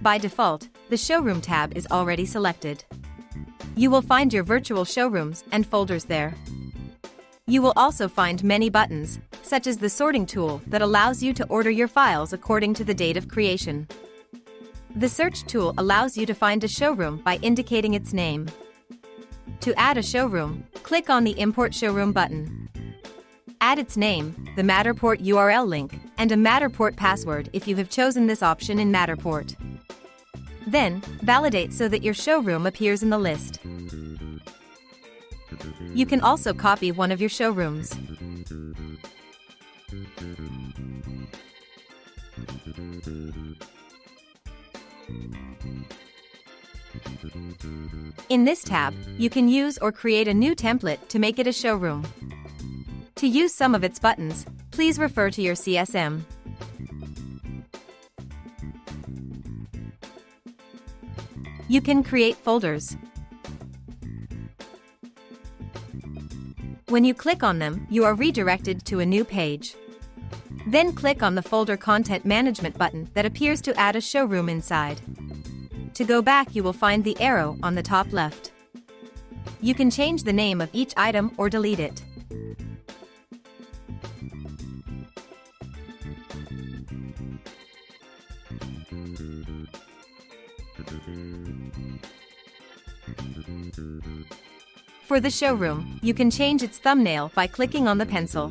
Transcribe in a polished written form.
By default, the Showroom tab is already selected. You will find your virtual showrooms and folders there. You will also find many buttons, such as the sorting tool that allows you to order your files according to the date of creation. The search tool allows you to find a showroom by indicating its name. To add a showroom, click on the Import Showroom button. Add its name, the Matterport URL link, and a Matterport password if you have chosen this option in Matterport. Then, validate so that your showroom appears in the list. You can also copy one of your showrooms. In this tab, you can use or create a new template to make it a showroom. To use some of its buttons, please refer to your CSM. You can create folders. When you click on them, you are redirected to a new page. Then click on the Folder Content Management button that appears to add a showroom inside. To go back, you will find the arrow on the top left. You can change the name of each item or delete it. For the showroom, you can change its thumbnail by clicking on the pencil.